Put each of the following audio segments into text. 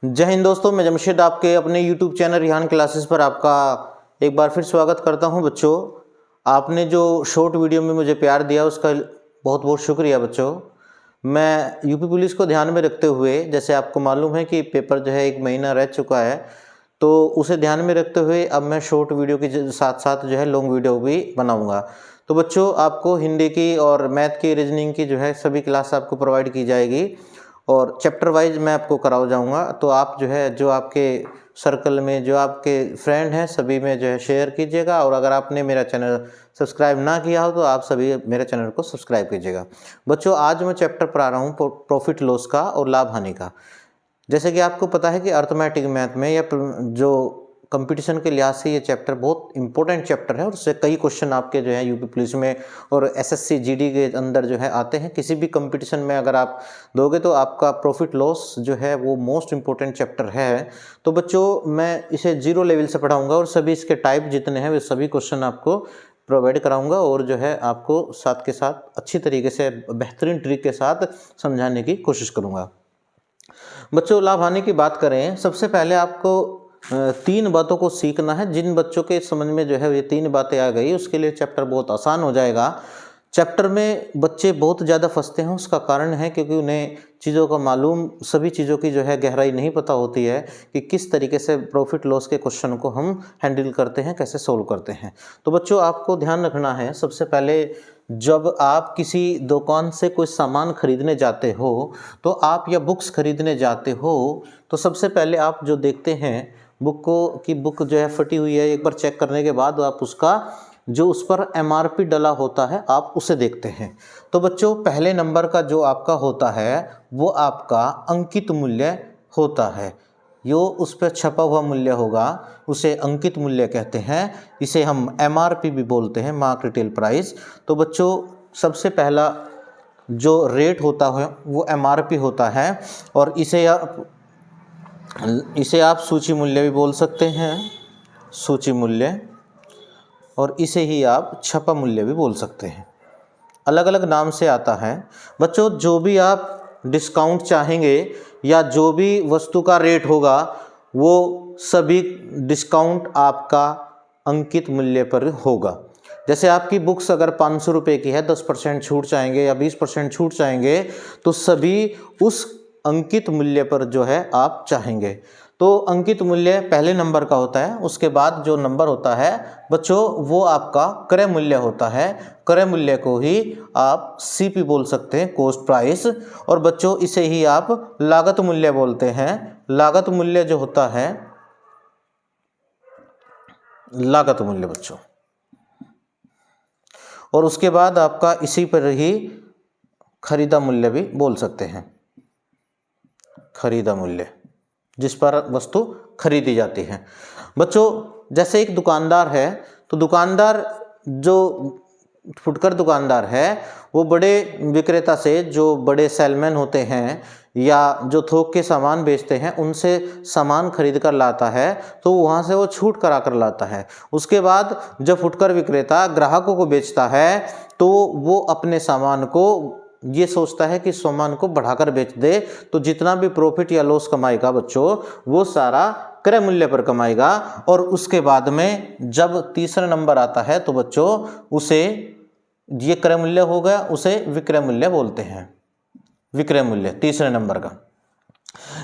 जय हिंद दोस्तों, मैं जमशेद आपके अपने YouTube चैनल रिहान क्लासेस पर आपका एक बार फिर स्वागत करता हूं। बच्चों, आपने जो शॉर्ट वीडियो में मुझे प्यार दिया उसका बहुत बहुत शुक्रिया। बच्चों, मैं यूपी पुलिस को ध्यान में रखते हुए, जैसे आपको मालूम है कि पेपर जो है 1 महीना रह चुका है, तो उसे ध्यान में रखते हुए अब मैं शॉर्ट वीडियो के साथ साथ जो है लॉन्ग वीडियो भी बनाऊँगा। तो बच्चों, आपको हिंदी की और मैथ की, रीजनिंग की जो है सभी क्लास आपको प्रोवाइड की जाएगी और चैप्टर वाइज मैं आपको कराओ जाऊंगा। तो आप जो है, जो आपके सर्कल में जो आपके फ्रेंड हैं सभी में जो है शेयर कीजिएगा, और अगर आपने मेरा चैनल सब्सक्राइब ना किया हो तो आप सभी मेरे चैनल को सब्सक्राइब कीजिएगा। बच्चों, आज मैं चैप्टर पढ़ा रहा हूँ प्रॉफिट लॉस का और लाभ हानि का। जैसे कि आपको पता है कि अर्थमेटिक मैथ में या जो कंपटीशन के लिहाज से ये चैप्टर बहुत इंपॉर्टेंट चैप्टर है और उससे कई क्वेश्चन आपके जो है यूपी पुलिस में और एसएससी जीडी के अंदर जो है आते हैं। किसी भी कंपटीशन में अगर आप दोगे तो आपका प्रॉफिट लॉस जो है वो मोस्ट इंपॉर्टेंट चैप्टर है। तो बच्चों, मैं इसे 0 लेवल से पढ़ाऊंगा और सभी इसके टाइप जितने हैं वे सभी क्वेश्चन आपको प्रोवाइड कराऊंगा और जो है आपको साथ के साथ अच्छी तरीके से बेहतरीन ट्रिक के साथ समझाने की कोशिश करूँगा। बच्चों, लाभ हानि की बात करें, सबसे पहले आपको 3 बातों को सीखना है। जिन बच्चों के समझ में जो है ये 3 बातें आ गई उसके लिए चैप्टर बहुत आसान हो जाएगा। चैप्टर में बच्चे बहुत ज़्यादा फंसते हैं, उसका कारण है क्योंकि उन्हें चीज़ों का मालूम, सभी चीज़ों की जो है गहराई नहीं पता होती है कि किस तरीके से प्रॉफिट लॉस के क्वेश्चन को हम हैंडल करते हैं, कैसे सोल्व करते हैं। तो बच्चों, आपको ध्यान रखना है, सबसे पहले जब आप किसी दुकान से कोई सामान खरीदने जाते हो तो आप या बुक्स खरीदने जाते हो तो सबसे पहले आप जो देखते हैं बुक जो है फटी हुई है, एक बार चेक करने के बाद आप उसका जो उस पर एमआरपी डला होता है आप उसे देखते हैं। तो बच्चों, पहले नंबर का जो आपका होता है वो आपका अंकित मूल्य होता है। जो उस पर छपा हुआ मूल्य होगा उसे अंकित मूल्य कहते हैं। इसे हम एमआरपी भी बोलते हैं, मार्क रिटेल प्राइस। तो बच्चों, सबसे पहला जो रेट होता है वो एमआरपी होता है और इसे आप सूची मूल्य भी बोल सकते हैं, सूची मूल्य, और इसे ही आप छपा मूल्य भी बोल सकते हैं। अलग अलग नाम से आता है। बच्चों, जो भी आप डिस्काउंट चाहेंगे या जो भी वस्तु का रेट होगा वो सभी डिस्काउंट आपका अंकित मूल्य पर होगा। जैसे आपकी बुक्स अगर 500 रुपये की है, 10% छूट चाहेंगे या 20% छूट चाहेंगे तो सभी उस अंकित मूल्य पर जो है आप चाहेंगे। तो अंकित मूल्य पहले नंबर का होता है। उसके बाद जो नंबर होता है बच्चों वो आपका क्रय मूल्य होता है। क्रय मूल्य को ही आप सीपी बोल सकते हैं, कॉस्ट प्राइस। और बच्चों, इसे ही आप लागत मूल्य बोलते हैं। लागत मूल्य जो होता है, लागत मूल्य बच्चों। और उसके बाद आपका इसी पर ही खरीदा मूल्य भी बोल सकते हैं, खरीदा मूल्य, जिस पर वस्तु खरीदी जाती है। बच्चों, जैसे एक दुकानदार है तो दुकानदार जो फुटकर दुकानदार है वो बड़े विक्रेता से, जो बड़े सेलमैन होते हैं या जो थोक के सामान बेचते हैं उनसे सामान खरीद कर लाता है तो वहाँ से वो छूट करा कर लाता है। उसके बाद जब फुटकर विक्रेता ग्राहकों को बेचता है तो वो अपने सामान को ये सोचता है कि सामान को बढ़ाकर बेच दे, तो जितना भी प्रॉफिट या लॉस कमाएगा बच्चों वो सारा क्रय मूल्य पर कमाएगा। और उसके बाद में जब तीसरा नंबर आता है तो बच्चों उसे, ये क्रय मूल्य हो गया, उसे विक्रय मूल्य बोलते हैं। विक्रय मूल्य तीसरे नंबर का,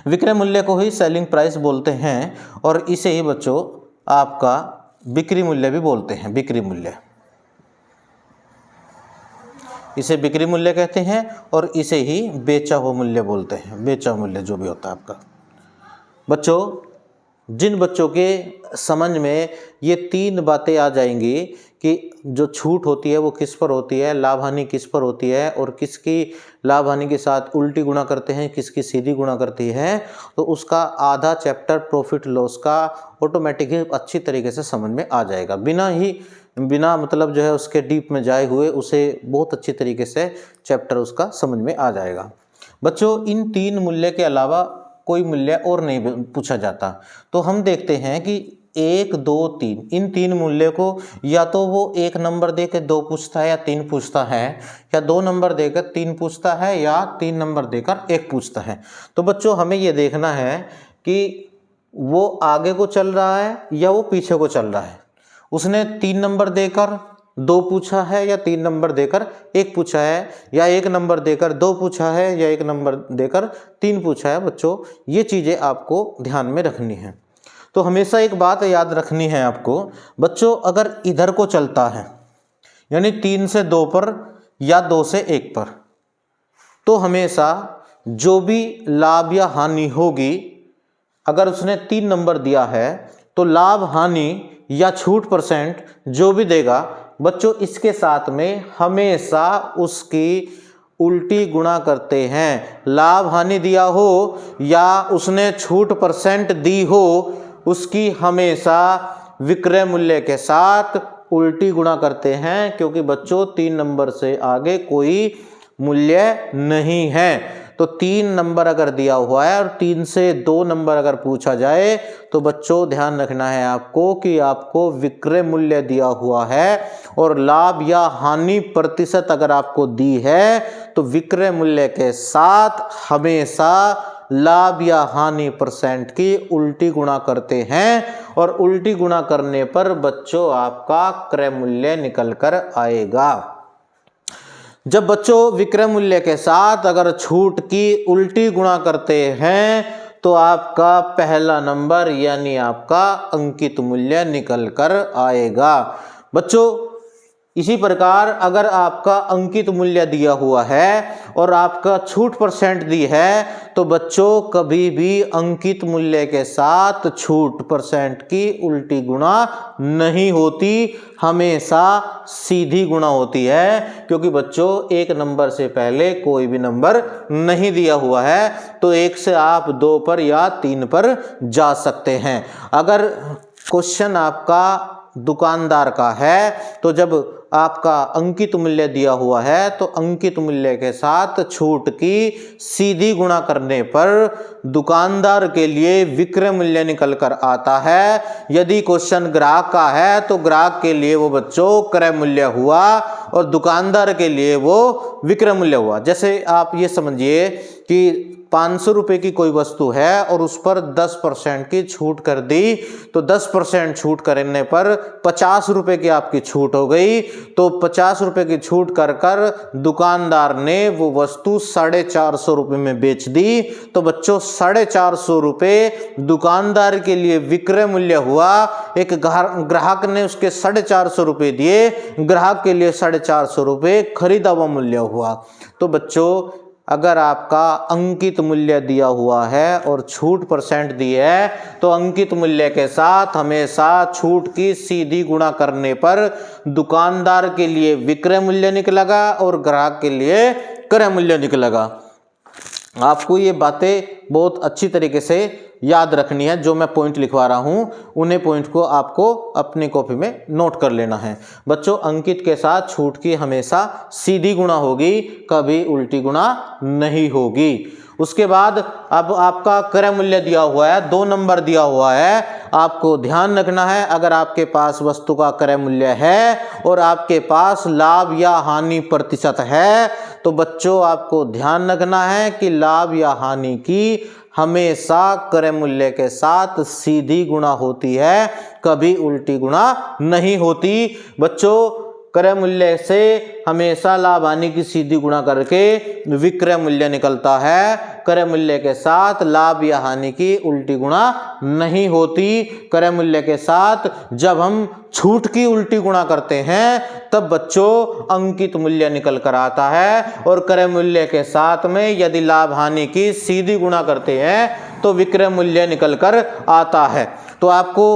विक्रय मूल्य को ही सेलिंग प्राइस बोलते हैं। और इसे ही बच्चों आपका बिक्री मूल्य भी बोलते हैं, बिक्री मूल्य, इसे बिक्री मूल्य कहते हैं। और इसे ही बेचा हुआ मूल्य बोलते हैं, बेचा मूल्य जो भी होता है आपका। बच्चों, जिन बच्चों के समझ में ये 3 बातें आ जाएंगी कि जो छूट होती है वो किस पर होती है, लाभ हानि किस पर होती है और किसकी लाभ हानि के साथ उल्टी गुणा करते हैं, किसकी सीधी गुणा करती है, तो उसका आधा चैप्टर प्रॉफिट लॉस का ऑटोमेटिक ही अच्छी तरीके से समझ में आ जाएगा। बिना मतलब जो है उसके डीप में जाए हुए उसे बहुत अच्छी तरीके से चैप्टर उसका समझ में आ जाएगा। बच्चों, इन 3 मूल्य के अलावा कोई मूल्य और नहीं पूछा जाता। तो हम देखते हैं कि 1, 2, 3, इन 3 मूल्य को या तो वो 1 नंबर देकर 2 पूछता है या 3 पूछता है, या 2 नंबर देकर 3 पूछता है, या 3 नंबर देकर 1 पूछता है। तो बच्चों, हमें ये देखना है कि वो आगे को चल रहा है या वो पीछे को चल रहा है। उसने 3 नंबर देकर 2 पूछा है या 3 नंबर देकर 1 पूछा है, या 1 नंबर देकर 2 पूछा है या 1 नंबर देकर 3 पूछा है। बच्चों ये चीज़ें आपको ध्यान में रखनी है। तो हमेशा एक बात याद रखनी है आपको बच्चों, अगर इधर को चलता है यानी 3 से 2 पर या 2 से 1 पर, तो हमेशा जो भी लाभ या हानि होगी, अगर उसने 3 नंबर दिया है तो लाभ हानि या छूट परसेंट जो भी देगा बच्चों, इसके साथ में हमेशा उसकी उल्टी गुणा करते हैं। लाभ हानि दिया हो या उसने छूट परसेंट दी हो, उसकी हमेशा विक्रय मूल्य के साथ उल्टी गुणा करते हैं, क्योंकि बच्चों 3 नंबर से आगे कोई मूल्य नहीं है। तो 3 नंबर अगर दिया हुआ है और 3 से 2 नंबर अगर पूछा जाए तो बच्चों ध्यान रखना है आपको कि आपको विक्रय मूल्य दिया हुआ है और लाभ या हानि प्रतिशत अगर आपको दी है तो विक्रय मूल्य के साथ हमेशा लाभ या हानि परसेंट की उल्टी गुणा करते हैं, और उल्टी गुणा करने पर बच्चों आपका क्रय मूल्य निकल कर आएगा। जब बच्चों विक्रय मूल्य के साथ अगर छूट की उल्टी गुणा करते हैं तो आपका पहला नंबर यानी आपका अंकित मूल्य निकल कर आएगा। बच्चों इसी प्रकार अगर आपका अंकित मूल्य दिया हुआ है और आपका छूट परसेंट दी है तो बच्चों कभी भी अंकित मूल्य के साथ छूट परसेंट की उल्टी गुणा नहीं होती, हमेशा सीधी गुणा होती है, क्योंकि बच्चों 1 नंबर से पहले कोई भी नंबर नहीं दिया हुआ है। तो 1 से आप 2 पर या 3 पर जा सकते हैं। अगर क्वेश्चन आपका दुकानदार का है तो जब आपका अंकित मूल्य दिया हुआ है तो अंकित मूल्य के साथ छूट की सीधी गुणा करने पर दुकानदार के लिए विक्रय मूल्य निकल कर आता है। यदि क्वेश्चन ग्राहक का है तो ग्राहक के लिए वो बच्चों क्रय मूल्य हुआ और दुकानदार के लिए वो विक्रय मूल्य हुआ। जैसे आप ये समझिए कि 500 रुपये की कोई वस्तु है और उस पर 10% की छूट कर दी, तो 10% छूट करने पर 50 रुपये की आपकी छूट हो गई। तो 50 रुपये की छूट कर कर दुकानदार ने वो वस्तु 450 रुपये में बेच दी। तो बच्चों 450 रुपये दुकानदार के लिए विक्रय मूल्य हुआ। एक ग्राहक ने उसके 450 रुपये दिए, ग्राहक के लिए 450 रुपये खरीदा हुआ मूल्य हुआ। तो बच्चों अगर आपका अंकित मूल्य दिया हुआ है और छूट परसेंट दी है तो अंकित मूल्य के साथ हमेशा छूट की सीधी गुणा करने पर दुकानदार के लिए विक्रय मूल्य निकलेगा और ग्राहक के लिए क्रय मूल्य निकलेगा। आपको ये बातें बहुत अच्छी तरीके से याद रखनी है। जो मैं पॉइंट लिखवा रहा हूँ उन्हें पॉइंट को आपको अपनी कॉपी में नोट कर लेना है। बच्चों अंकित के साथ छूट की हमेशा सीधी गुणा होगी, कभी उल्टी गुणा नहीं होगी। उसके बाद अब आपका क्रय मूल्य दिया हुआ है, 2 नंबर दिया हुआ है। आपको ध्यान रखना है अगर आपके पास वस्तु का क्रय मूल्य है और आपके पास लाभ या हानि प्रतिशत है तो बच्चों आपको ध्यान रखना है कि लाभ या हानि की हमेशा क्रय मूल्य के साथ सीधी गुणा होती है, कभी उल्टी गुणा नहीं होती। बच्चों क्रय मूल्य से हमेशा लाभ हानि की सीधी गुणा करके विक्रय मूल्य निकलता है। क्रय मूल्य के साथ लाभ या हानि की उल्टी गुणा नहीं होती। क्रय मूल्य के साथ जब हम छूट की उल्टी गुणा करते हैं तब बच्चों अंकित मूल्य निकल कर आता है, और क्रय मूल्य के साथ में यदि लाभ हानि की सीधी गुणा करते हैं तो विक्रय मूल्य निकल कर आता है। तो आपको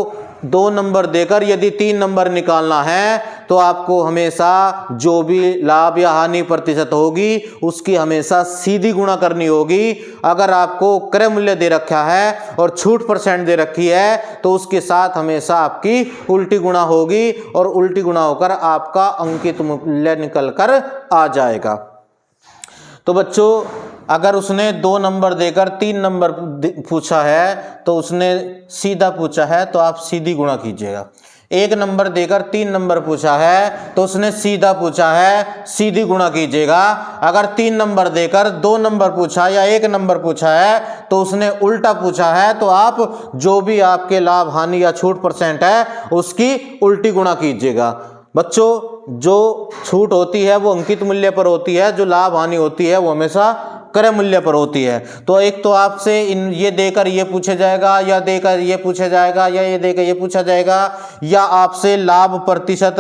2 नंबर देकर यदि 3 नंबर निकालना है तो आपको हमेशा जो भी लाभ या हानि प्रतिशत होगी उसकी हमेशा सीधी गुणा करनी होगी। अगर आपको क्रय मूल्य दे रखा है और छूट परसेंट दे रखी है तो उसके साथ हमेशा आपकी उल्टी गुणा होगी और उल्टी गुणा होकर आपका अंकित मूल्य निकल कर आ जाएगा। तो बच्चों अगर उसने 2 नंबर देकर 3 नंबर पूछा है तो उसने सीधा पूछा है तो आप सीधी गुणा कीजिएगा। 1 नंबर देकर 3 नंबर पूछा है तो उसने सीधा पूछा है, सीधी गुणा कीजिएगा। अगर 3 नंबर देकर 2 नंबर पूछा या 1 नंबर पूछा है तो उसने उल्टा पूछा है, तो आप जो भी आपके लाभ हानि या छूट परसेंट है उसकी उल्टी गुणा कीजिएगा। बच्चों जो छूट होती है वो अंकित मूल्य पर होती है, जो लाभ हानि होती है वो हमेशा क्रय मूल्य पर होती है। तो एक तो आपसे ये देकर ये पूछा जाएगा, या देकर ये पूछा जाएगा, या ये देकर ये पूछा जाएगा, या आपसे लाभ प्रतिशत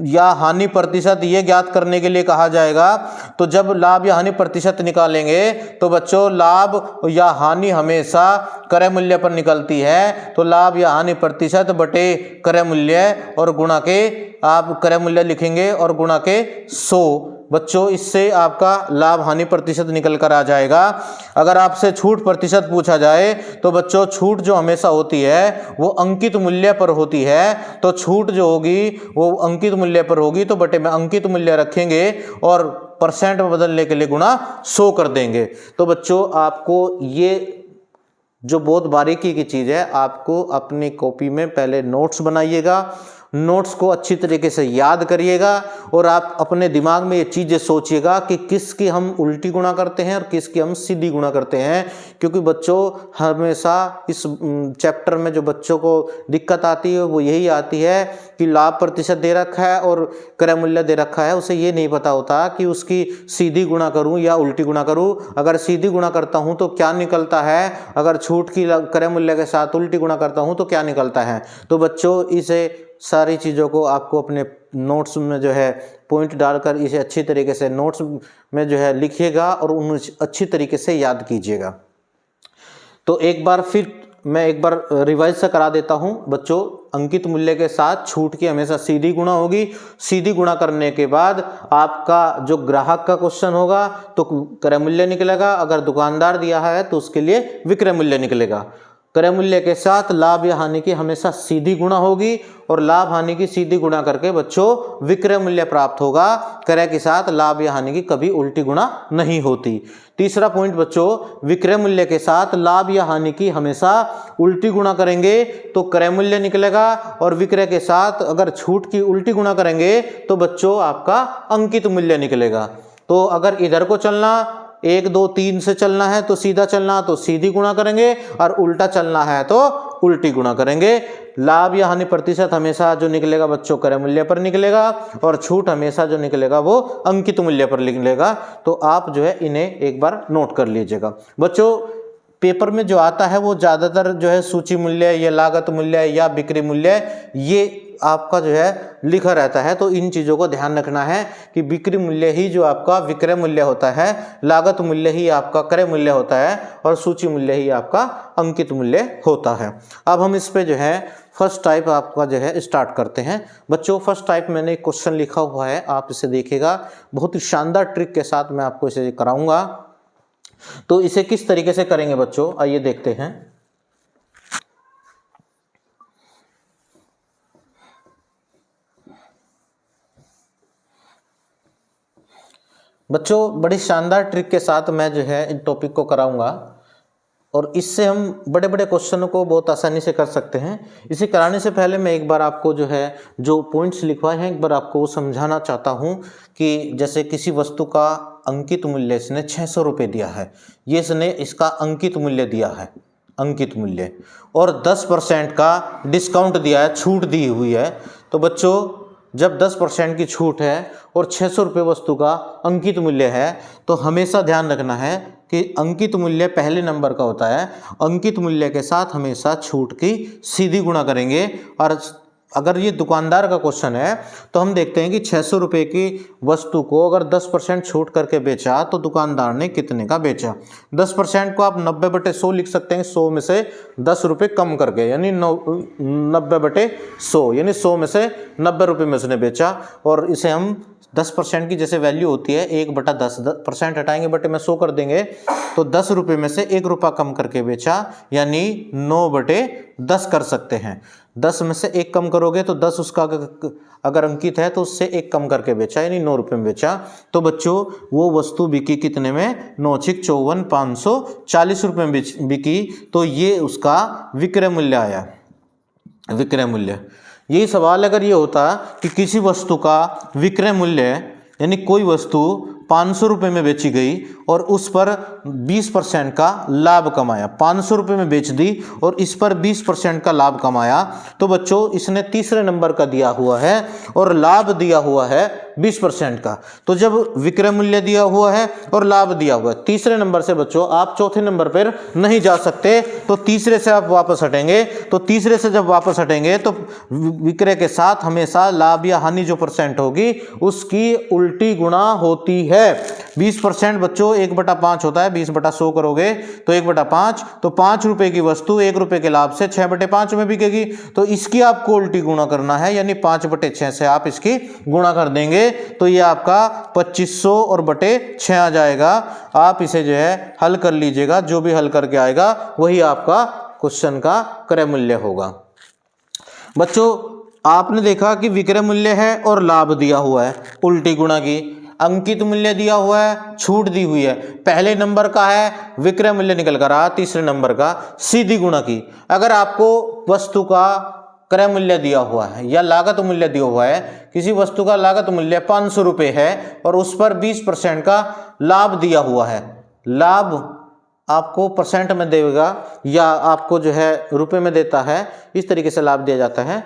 या हानि प्रतिशत ये ज्ञात करने के लिए कहा जाएगा। तो जब लाभ या हानि प्रतिशत निकालेंगे तो बच्चों लाभ या हानि हमेशा क्रय मूल्य पर निकलती है। तो लाभ या हानि प्रतिशत बटे क्रय मूल्य और गुणा के, आप क्रय मूल्य लिखेंगे और गुणा के 100। बच्चों इससे आपका लाभ हानि प्रतिशत निकल कर आ जाएगा। अगर आपसे छूट प्रतिशत पूछा जाए तो बच्चों छूट जो हमेशा होती है वो अंकित मूल्य पर होती है। तो छूट जो होगी वो अंकित मूल्य पर होगी, तो बटे में अंकित मूल्य रखेंगे और परसेंट में बदलने के लिए गुणा 100 कर देंगे। तो बच्चों आपको ये जो बहुत बारीकी की चीज़ है, आपको अपनी कॉपी में पहले नोट्स बनाइएगा, नोट्स को अच्छी तरीके से याद करिएगा और आप अपने दिमाग में ये चीज़ें सोचिएगा कि किसकी हम उल्टी गुणा करते हैं और किसकी हम सीधी गुणा करते हैं। क्योंकि बच्चों हमेशा इस चैप्टर में जो बच्चों को दिक्कत आती है वो यही आती है कि लाभ प्रतिशत दे रखा है और क्रय मूल्य दे रखा है, उसे ये नहीं पता होता कि उसकी सीधी गुणा करूं या उल्टी गुणा करूं। अगर सीधी गुणा करता हूं तो क्या निकलता है, अगर छूट की क्रय मूल्य के साथ उल्टी गुणा करता हूं तो क्या निकलता है। तो बच्चों इसे सारी चीज़ों को आपको अपने नोट्स में जो है पॉइंट डालकर इसे अच्छी तरीके से नोट्स में जो है लिखिएगा और उन अच्छी तरीके से याद कीजिएगा। तो एक बार फिर मैं एक बार रिवाइज से करा देता हूं बच्चों। अंकित मूल्य के साथ छूट की हमेशा सीधी गुणा होगी। सीधी गुणा करने के बाद आपका जो ग्राहक का क्वेश्चन होगा तो क्रय मूल्य निकलेगा, अगर दुकानदार दिया है तो उसके लिए विक्रय मूल्य निकलेगा। क्रय मूल्य के साथ लाभ या हानि की हमेशा सीधी गुणा होगी और लाभ हानि की सीधी गुणा करके बच्चों विक्रय मूल्य प्राप्त होगा। क्रय के साथ लाभ या हानि की कभी उल्टी गुणा नहीं होती। तीसरा पॉइंट बच्चों, विक्रय मूल्य के साथ लाभ या हानि की हमेशा उल्टी गुणा करेंगे तो क्रय मूल्य निकलेगा, और विक्रय के साथ अगर छूट की उल्टी गुणा करेंगे तो बच्चों आपका अंकित मूल्य निकलेगा। तो अगर इधर को चलना 1 2 3 से चलना है तो सीधा चलना तो सीधी गुणा करेंगे, और उल्टा चलना है तो उल्टी गुणा करेंगे। लाभ या हानि प्रतिशत हमेशा जो निकलेगा बच्चों क्रय मूल्य पर निकलेगा, और छूट हमेशा जो निकलेगा वो अंकित मूल्य पर निकलेगा। तो आप जो है इन्हें एक बार नोट कर लीजिएगा। बच्चों पेपर में जो आता है वो ज़्यादातर जो है सूची मूल्य या लागत मूल्य या बिक्री मूल्य ये आपका जो है लिखा रहता है। तो इन चीज़ों को ध्यान रखना है कि बिक्री मूल्य ही जो आपका विक्रय मूल्य होता है, लागत मूल्य ही आपका क्रय मूल्य होता है, और सूची मूल्य ही आपका अंकित मूल्य होता है। अब हम इस पे जो है फर्स्ट टाइप आपका जो है स्टार्ट करते हैं। बच्चों फर्स्ट टाइप मैंने एक क्वेश्चन लिखा हुआ है, आप इसे देखिएगा। बहुत ही शानदार ट्रिक के साथ मैं आपको इसे कराऊंगा। तो इसे किस तरीके से करेंगे बच्चों, आइए देखते हैं। बच्चों बड़ी शानदार ट्रिक के साथ मैं जो है इन टॉपिक को कराऊंगा, और इससे हम बड़े बड़े क्वेश्चनों को बहुत आसानी से कर सकते हैं। इसे कराने से पहले मैं एक बार आपको जो है जो पॉइंट्स लिखवाए हैं एक बार आपको समझाना चाहता हूं कि जैसे किसी वस्तु का अंकित मूल्य इसने 600 रुपये दिया है, ये इसने इसका अंकित मूल्य दिया है, अंकित मूल्य, और 10% का डिस्काउंट दिया है, छूट दी हुई है। तो बच्चों जब 10% की छूट है और 600 रुपये वस्तु का अंकित मूल्य है, तो हमेशा ध्यान रखना है कि अंकित मूल्य पहले नंबर का होता है। अंकित मूल्य के साथ हमेशा छूट की सीधी गुणा करेंगे। और अगर ये दुकानदार का क्वेश्चन है तो हम देखते हैं कि 600 रुपये की वस्तु को अगर 10% छूट करके बेचा तो दुकानदार ने कितने का बेचा। 10% को आप 90/100 लिख सकते हैं, 100 में से 10 रुपये कम करके, यानी 90/100, यानी 100 में से 90 रुपये में उसने बेचा। और इसे हम 10% की जैसे वैल्यू होती है 1/10, 10% हटाएंगे बटे में 100 कर देंगे, तो 10 रुपये में से 1 रुपया कम करके बेचा, यानी 9/10 कर सकते हैं। 10 में से 1 कम करोगे तो 10 उसका अगर अंकित है तो उससे 1 कम करके बेचा, यानी 9 रुपये में बेचा। तो बच्चों वो वस्तु बिकी कितने में, 9×6 = 540 रुपये में बिकी। तो ये उसका विक्रय मूल्य आया, विक्रय मूल्य। यही सवाल अगर ये होता कि किसी वस्तु का विक्रय मूल्य यानी कोई वस्तु 500 रुपये में बेची गई और उस पर 20% का लाभ कमाया, 500 रुपये में बेच दी और इस पर 20% का लाभ कमाया, तो बच्चों इसने तीसरे नंबर का दिया हुआ है और लाभ दिया हुआ है 20% का। तो जब विक्रय मूल्य दिया हुआ है और लाभ दिया हुआ है, तीसरे नंबर से बच्चों आप चौथे नंबर पर नहीं जा सकते, तो तीसरे से आप वापस हटेंगे। तो तीसरे से जब वापस हटेंगे तो विक्रय के साथ हमेशा लाभ या हानि जो परसेंट होगी उसकी उल्टी गुणा होती है। 20% बच्चों 1/5 होता है, 20/100 करोगे तो 1/5, तो 5 रुपए की वस्तु 1 रुपए के लाभ से 6/5 में बिकेगी। तो इसकी आपको उल्टी गुणा करना है, यानी 5/6 से आप इसकी गुणा कर देंगे तो ये आपका 2500 और बटे 6 आ जाएगा। आप इसे जो है हल कर लीजिएगा, जो भी हल करके आएगा वही आपका क्वेश्चन का क्रय मूल्य होगा। बच्चों आपने देखा कि विक्रय मूल्य है और लाभ दिया हुआ है, उल्टी गुणा की, अंकित मूल्य दिया हुआ है, छूट दी हुई है, पहले नंबर का है विक्रय मूल्य निकल कर आया, तीसरे नंबर का सीधी गुणा की। अगर आपको वस्तु का क्रय मूल्य दिया हुआ है या लागत मूल्य दिया हुआ है, किसी वस्तु का लागत मूल्य 500 रुपये है और उस पर 20% का लाभ दिया हुआ है, लाभ आपको परसेंट में देगा या आपको जो है रुपए में देता है, इस तरीके से लाभ दिया जाता है।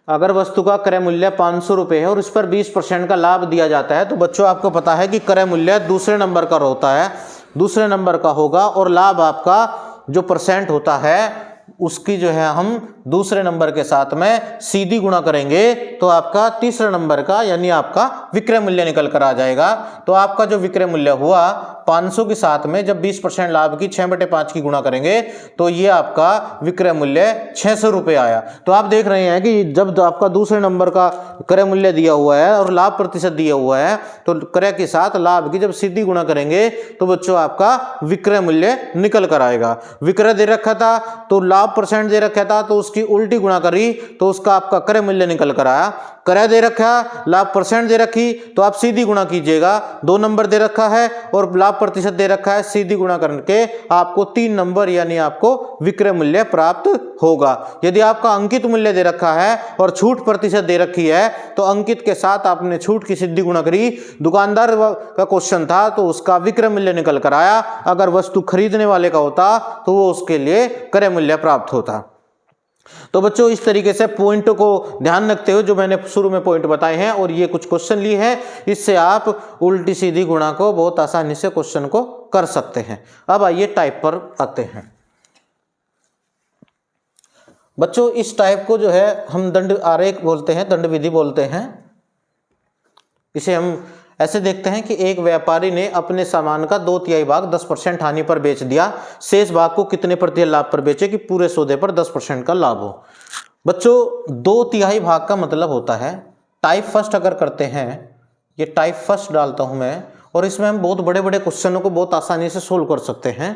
अगर वस्तु का क्रय मूल्य 500 रुपये है और उस पर 20% का लाभ दिया जाता है, तो बच्चों आपको पता है कि क्रय मूल्य दूसरे नंबर का होता है, दूसरे नंबर का होगा और लाभ आपका जो परसेंट होता है उसकी जो है हम दूसरे नंबर के साथ में सीधी गुणा करेंगे तो आपका तीसरे नंबर का यानी आपका विक्रय मूल्य निकल कर आ जाएगा। तो आपका जो विक्रय मूल्य हुआ 500 के साथ में जब 20% लाभ की 6/5 की गुणा करेंगे तो ये आपका विक्रय मूल्य 600 रुपये आया। तो आप देख रहे हैं कि जब आपका दूसरे नंबर का क्रय मूल्य दिया हुआ है और लाभ प्रतिशत दिया हुआ है तो क्रय के साथ लाभ की जब सीधी गुणा करेंगे तो बच्चों आपका विक्रय मूल्य निकल कर आएगा। विक्रय दे रखा था तो लाभ परसेंट दे रखा था तो उसकी उल्टी गुणा करी तो उसका आपका क्रय मूल्य निकल कर आया। क्रय दे रखा, लाभ परसेंट दे रखी तो आप सीधी गुणा कीजिएगा, 2 नंबर दे रखा है और लाभ प्रतिशत दे रखा है, सीधी गुणा करके आपको 3 नंबर यानी आपको विक्रय मूल्य प्राप्त होगा। यदि आपका अंकित मूल्य दे रखा है और छूट प्रतिशत दे रखी है तो अंकित के साथ आपने छूट की सीधी गुणा करी, दुकानदार का क्वेश्चन था तो उसका विक्रय मूल्य निकल कर आया, अगर वस्तु खरीदने वाले का होता तो वो उसके लिए क्रय मूल्य प्राप्त होता। तो बच्चों इस तरीके से पॉइंट को ध्यान रखते हुए जो मैंने शुरू में पॉइंट बताए हैं और ये कुछ क्वेश्चन लिए हैं, इससे आप उल्टी सीधी गुणा को बहुत आसानी से क्वेश्चन को कर सकते हैं। अब आइए टाइप पर आते हैं। बच्चों इस टाइप को जो है हम दंड आरेख बोलते हैं, दंड विधि बोलते हैं। इसे हम ऐसे देखते हैं कि एक व्यापारी ने अपने सामान का 2/3 भाग 10% हानि पर बेच दिया, शेष भाग को कितने प्रतिशत लाभ पर बेचे कि पूरे सौदे पर 10% का लाभ हो। बच्चों 2/3 भाग का मतलब होता है, टाइप फर्स्ट अगर करते हैं, ये टाइप फर्स्ट डालता हूं मैं और इसमें हम बहुत बड़े बड़े क्वेश्चनों को बहुत आसानी से सोल्व कर सकते हैं।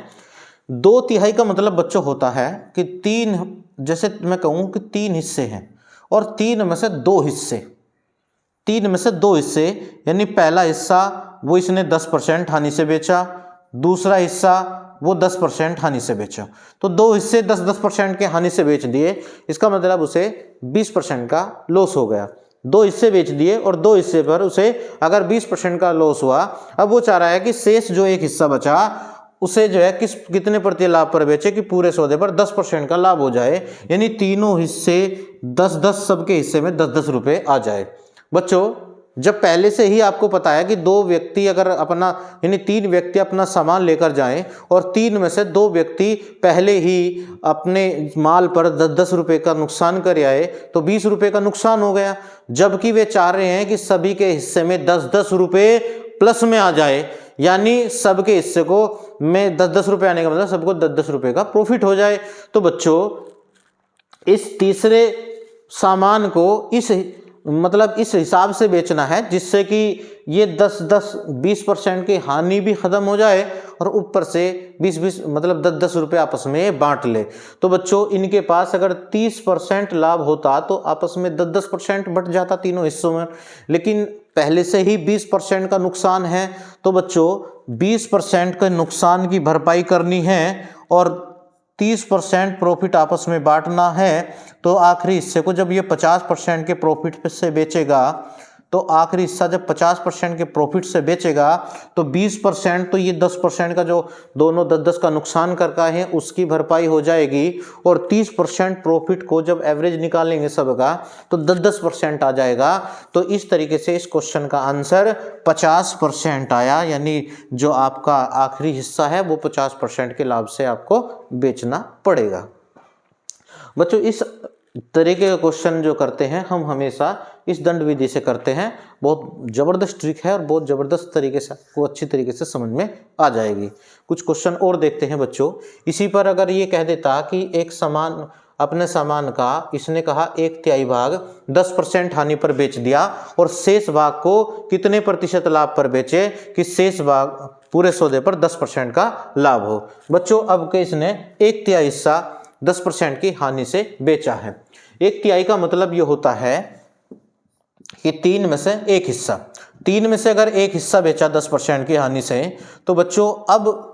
2/3 का मतलब बच्चों होता है कि 3, जैसे मैं कहूँ कि 3 हिस्से हैं और 3 में से 2 हिस्से, 3 में से 2 हिस्से यानी पहला हिस्सा वो इसने 10% हानि से बेचा, दूसरा हिस्सा वो 10% हानि से बेचा, तो 2 हिस्से 10% के हानि से बेच दिए, इसका मतलब उसे 20% का लॉस हो गया। 2 हिस्से बेच दिए और 2 हिस्से पर उसे अगर 20% का लॉस हुआ, अब वो चाह रहा है कि शेष जो एक हिस्सा बचा उसे जो है कितने प्रतिशत लाभ पर बेचे कि पूरे सौदे पर 10% का लाभ हो जाए, यानी तीनों हिस्से 10-10 सबके हिस्से में 10-10 रुपये आ जाए। बच्चों जब पहले से ही आपको पता है कि 2 व्यक्ति अगर अपना यानी 3 व्यक्ति अपना सामान लेकर जाएं और 3 में से 2 व्यक्ति पहले ही अपने माल पर 10-10 रुपये का नुकसान कर आए तो 20 रुपये का नुकसान हो गया, जबकि वे चाह रहे हैं कि सभी के हिस्से में 10-10 रुपये प्लस में आ जाए, यानी सबके हिस्से को में 10-10 रुपये आने का मतलब सबको 10-10 रुपये का प्रॉफिट हो जाए। तो बच्चों इस तीसरे सामान को इस हिसाब से बेचना है जिससे कि ये 10-10-20% की हानि भी खत्म हो जाए और ऊपर से 20-20 मतलब 10-10 रुपये आपस में बांट ले। तो बच्चों इनके पास अगर 30% लाभ होता तो आपस में 10-10% बट जाता तीनों हिस्सों में, लेकिन पहले से ही 20% का नुकसान है। तो बच्चों 20% के नुकसान की भरपाई करनी है और 30% प्रॉफिट आपस में बांटना है, तो आखिरी हिस्से को जब ये 50% के प्रॉफिट से बेचेगा, तो आखिरी हिस्सा जब 50% के प्रॉफिट से बेचेगा तो 20%, तो ये 10% का जो दोनों 10-10 का नुकसान करका है उसकी भरपाई हो जाएगी, और 30% प्रॉफिट को जब एवरेज निकालेंगे सबका तो 10-10% आ जाएगा। तो इस तरीके से इस क्वेश्चन का आंसर 50% आया, यानी जो आपका आखिरी हिस्सा है वो 50% के लाभ से आपको बेचना पड़ेगा। बच्चों इस तरीके का क्वेश्चन जो करते हैं हम हमेशा इस दंड विधि से करते हैं। बहुत ज़बरदस्त ट्रिक है और बहुत ज़बरदस्त तरीके से आपको अच्छी तरीके से समझ में आ जाएगी। कुछ क्वेश्चन और देखते हैं बच्चों। इसी पर अगर ये कह देता कि एक सामान, अपने सामान का इसने कहा 1/3 भाग 10% हानि पर बेच दिया और शेष भाग को कितने प्रतिशत लाभ पर बेचे कि शेष भाग पूरे सौदे पर 10% का लाभ हो। बच्चों अब के इसने 1/3 हिस्सा 10% की हानि से बेचा है। 1/3 का मतलब ये होता है कि 3 में से 1 हिस्सा, 3 में से अगर 1 हिस्सा बेचा 10% की हानि से, तो बच्चों अब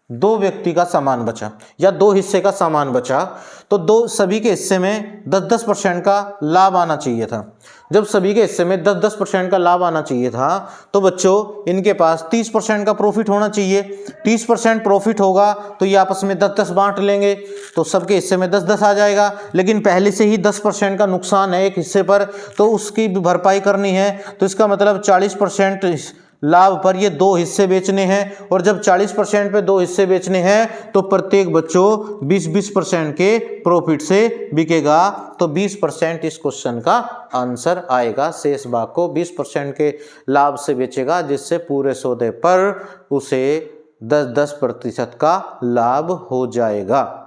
2 व्यक्ति का सामान बचा या 2 हिस्से का सामान बचा, तो सभी के हिस्से में 10-10% का लाभ आना चाहिए था। जब सभी के हिस्से में 10-10% का लाभ आना चाहिए था, तो बच्चों इनके पास 30% का प्रॉफिट होना चाहिए। 30% प्रॉफिट होगा तो ये आपस में 10-10 बांट लेंगे, तो सबके हिस्से में 10-10 आ जाएगा। लेकिन पहले से ही 10% का नुकसान है एक हिस्से पर, तो उसकी भरपाई करनी है। तो इसका मतलब 40% लाभ पर ये 2 हिस्से बेचने हैं, और जब 40% पे 2 हिस्से बेचने हैं तो प्रत्येक बच्चों 20-20% के प्रॉफिट से बिकेगा। तो 20% इस क्वेश्चन का आंसर आएगा। शेष भाग को 20% के लाभ से बेचेगा, जिससे पूरे सौदे पर उसे 10-10% का लाभ हो जाएगा।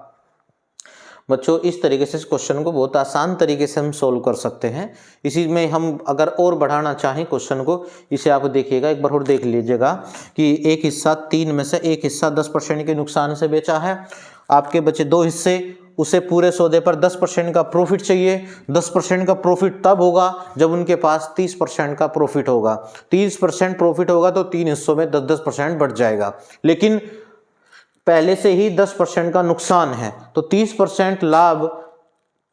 बच्चों इस तरीके से इस क्वेश्चन को बहुत आसान तरीके से हम सोल्व कर सकते हैं। इसी में हम अगर और बढ़ाना चाहें क्वेश्चन को, इसे आप देखिएगा, एक बार और देख लीजिएगा कि एक हिस्सा 3 में से 1 हिस्सा 10% के नुकसान से बेचा है। आपके बचे 2 हिस्से, उसे पूरे सौदे पर 10% का प्रॉफिट चाहिए। 10% का प्रॉफिट तब होगा जब उनके पास 30% का प्रॉफिट होगा। 30% प्रॉफिट होगा तो 3 हिस्सों में 10-10% बढ़ जाएगा। लेकिन पहले से ही 10% का नुकसान है, तो 30% लाभ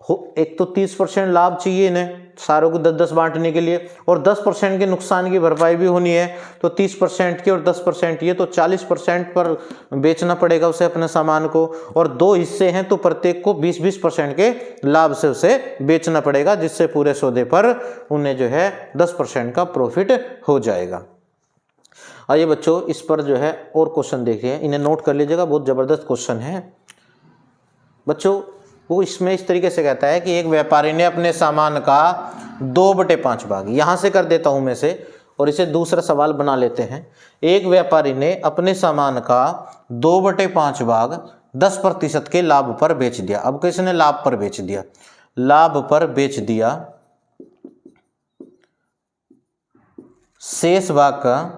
हो, एक तो 30% लाभ चाहिए इन्हें सारों को 10-10 बांटने के लिए, और 10% के नुकसान की भरपाई भी होनी है। तो 30% की और 10% ये, तो 40% पर बेचना पड़ेगा उसे अपने सामान को, और 2 हिस्से हैं तो प्रत्येक को 20-20% के लाभ से उसे बेचना पड़ेगा, जिससे पूरे सौदे पर उन्हें जो है 10% का प्रॉफिट हो जाएगा। आइए बच्चों इस पर जो है और क्वेश्चन देखिए, इन्हें नोट कर लीजिएगा, बहुत ज़बरदस्त क्वेश्चन है। बच्चों वो इसमें इस तरीके से कहता है कि एक व्यापारी ने अपने सामान का 2/5 भाग, यहाँ से कर देता हूँ मैं से और इसे दूसरा सवाल बना लेते हैं। एक व्यापारी ने अपने सामान का 2/5 भाग 10% के लाभ पर बेच दिया। अब किसने लाभ पर बेच दिया? लाभ पर बेच दिया। शेष भाग का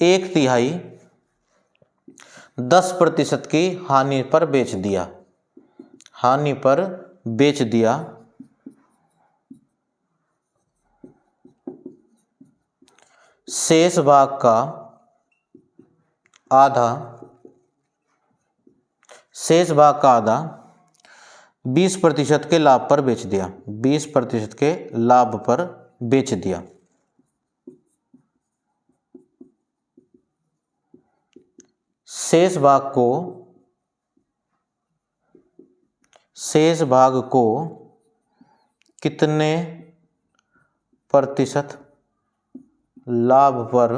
1/3 10% की हानि पर बेच दिया। हानि पर बेच दिया। शेष भाग का आधा 20% के लाभ पर बेच दिया। 20% के लाभ पर बेच दिया। शेष भाग को कितने प्रतिशत लाभ पर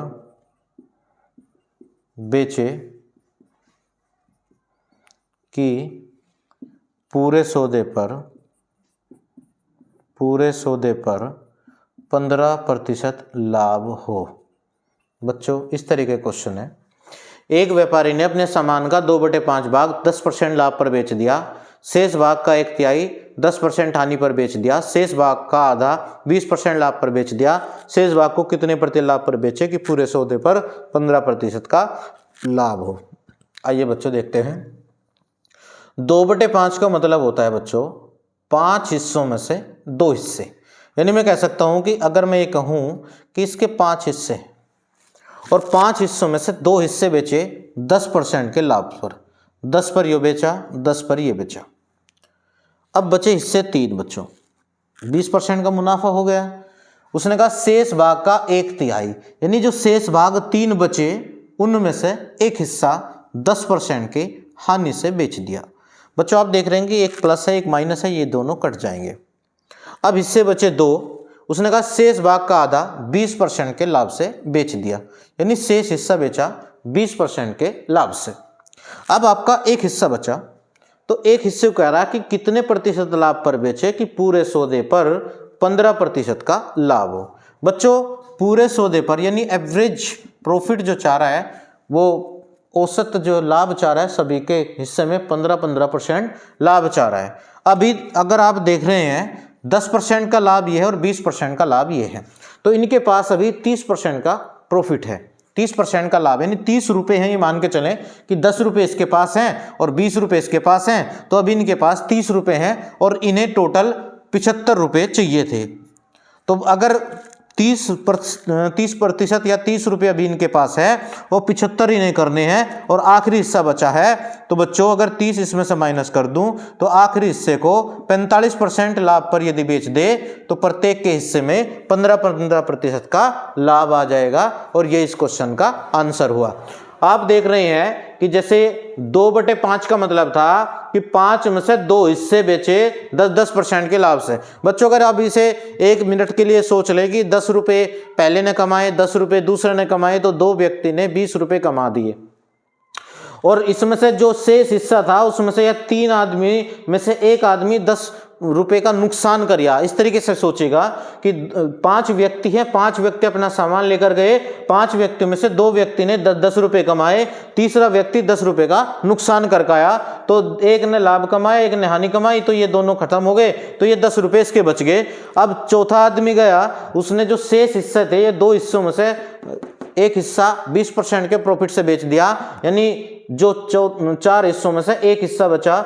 बेचे कि पूरे सौदे पर 15% लाभ हो। बच्चों इस तरह के क्वेश्चन है। एक व्यापारी ने अपने सामान का 2/5 भाग 10% लाभ पर बेच दिया। शेष भाग का 1/3 10% हानि पर बेच दिया। शेष भाग का आधा 20% लाभ पर बेच दिया। शेष भाग को कितने प्रतिशत लाभ पर बेचे कि पूरे सौदे पर 15% का लाभ हो। आइए बच्चों देखते हैं। 2/5 का मतलब होता है बच्चों 5 हिस्सों में से 2 हिस्से। यानी मैं कह सकता हूं कि अगर मैं ये कहूं कि इसके 5 हिस्से और 5 हिस्सों में से 2 हिस्से बेचे 10% के लाभ पर। 10 पर ये बेचा, 10 पर ये बेचा। अब बचे हिस्से 3 बच्चों, 20% का मुनाफा हो गया। उसने कहा शेष भाग का 1/3, यानी जो शेष भाग 3 बचे उनमें से एक हिस्सा 10% के हानि से बेच दिया। बच्चों आप देख रहे हैं कि एक प्लस है एक माइनस है, ये दोनों कट जाएंगे। अब हिस्से बचे 2, उसने कहा शेष भाग का आधा 20% के लाभ से बेच दिया, यानी शेष हिस्सा बेचा 20% के लाभ से। अब आपका एक हिस्सा बचा, तो एक हिस्से को कह रहा है कि कितने प्रतिशत लाभ पर बेचे कि पूरे सौदे पर 15% का लाभ हो। बच्चों पूरे सौदे पर यानी एवरेज प्रॉफिट जो चाह रहा है, वो औसत जो लाभ चाह रहा है सभी के हिस्से में 15% लाभ चाह रहा है। अभी अगर आप देख रहे हैं 10% का लाभ ये है और 20% का लाभ ये है, तो इनके पास अभी 30% का प्रॉफिट है, 30% का लाभ, यानी 30 रुपये हैं। ये मान के चलें कि 10 रुपये इसके पास हैं और 20 रुपये इसके पास हैं, तो अभी इनके पास 30 रुपये हैं और इन्हें टोटल 75 रुपये चाहिए थे। तो अगर 30% या 30 रुपये अभी इनके पास है और 75 इन्हें करने हैं और आखिरी हिस्सा बचा है, तो बच्चों अगर 30 इसमें से माइनस कर दूं तो आखिरी हिस्से को 45% लाभ पर यदि बेच दे तो प्रत्येक के हिस्से में 15% का लाभ आ जाएगा। और ये इस क्वेश्चन का आंसर हुआ। आप देख रहे हैं कि जैसे 2/5 का मतलब था कि 5 में से 2 हिस्से बेचे 10% के लाभ से। बच्चों अगर आप इसे 1 मिनट के लिए सोच ले कि 10 रुपये पहले ने कमाए, 10 रुपये दूसरे ने कमाए, तो 2 व्यक्ति ने 20 रुपये कमा दिए। और इसमें से जो शेष हिस्सा था उसमें से या 3 आदमी में से एक आदमी 10 रुपए का नुकसान कर गया। इस तरीके से सोचेगा कि 5 व्यक्ति हैं, 5 व्यक्ति अपना सामान लेकर गए, 5 व्यक्तियों में से 2 व्यक्ति ने 10 रुपए कमाए, तीसरा व्यक्ति 10 रुपए का नुकसान करके आया, तो एक ने लाभ कमाया एक ने हानि कमाई, तो ये दोनों खत्म हो गए, तो ये 10 रुपए इसके बच गए। अब चौथा आदमी गया, उसने जो शेष हिस्से थे ये 2 हिस्सों में से एक हिस्सा 20% के प्रॉफिट से बेच दिया, यानी जो 4 हिस्सों में से एक हिस्सा बचा।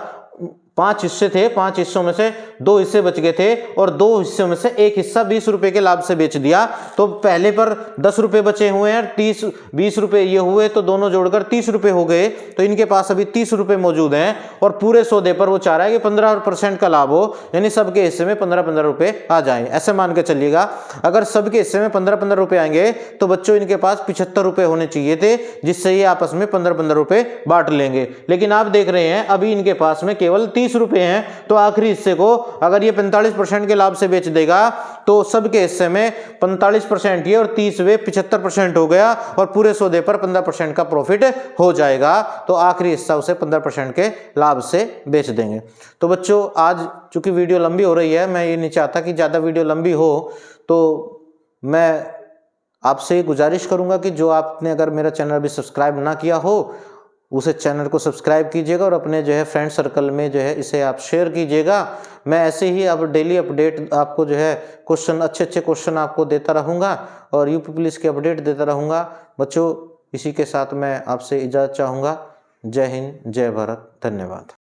5 हिस्से थे, 5 हिस्सों में से 2 हिस्से बच गए थे और 2 हिस्सों में से एक हिस्सा 20 रुपए के लाभ से बेच दिया। तो पहले पर 10 रुपए बचे हुए हैं, 20 रुपए ये हुए, तो दोनों जोड़कर 30 रुपए हो गए। तो इनके पास अभी 30 रुपए मौजूद हैं और पूरे सौदे पर वो चाह रहा है कि 15% का लाभ हो, यानी सबके हिस्से में 15-15 रुपए आ जाए। ऐसे मान के चलिएगा अगर सबके हिस्से में 15-15 रुपए आएंगे तो बच्चों इनके पास 75 रुपए होने चाहिए थे, जिससे ये आपस में 15-15 रुपए बांट लेंगे। लेकिन आप देख रहे हैं अभी इनके पास में केवल 30 रुपए हैं, तो आखिरी हिस्से को अगर ये 45% के लाभ से बेच देगा तो सबके हिस्से में 45% ये और 30 वे 75% हो गया और पूरे सौदे पर 15% का प्रॉफिट हो जाएगा। तो आखिरी हिस्सा उसे 15% के लाभ से बेच देंगे। तो बच्चों आज चूंकि वीडियो लंबी हो रही है, मैं ये नहीं चाहता कि ज़्यादा वीडियो लंबी हो, तो मैं आपसे गुजारिश करूंगा कि जो आपने अगर मेरा चैनल अभी सब्सक्राइब ना किया हो उसे चैनल को सब्सक्राइब कीजिएगा और अपने जो है फ्रेंड सर्कल में जो है इसे आप शेयर कीजिएगा। मैं ऐसे ही अब डेली अपडेट आपको जो है क्वेश्चन अच्छे क्वेश्चन आपको देता रहूँगा और यूपी पुलिस के अपडेट देता रहूँगा। बच्चों इसी के साथ मैं आपसे इजाज़त चाहूँगा। जय हिंद, जय भारत, धन्यवाद।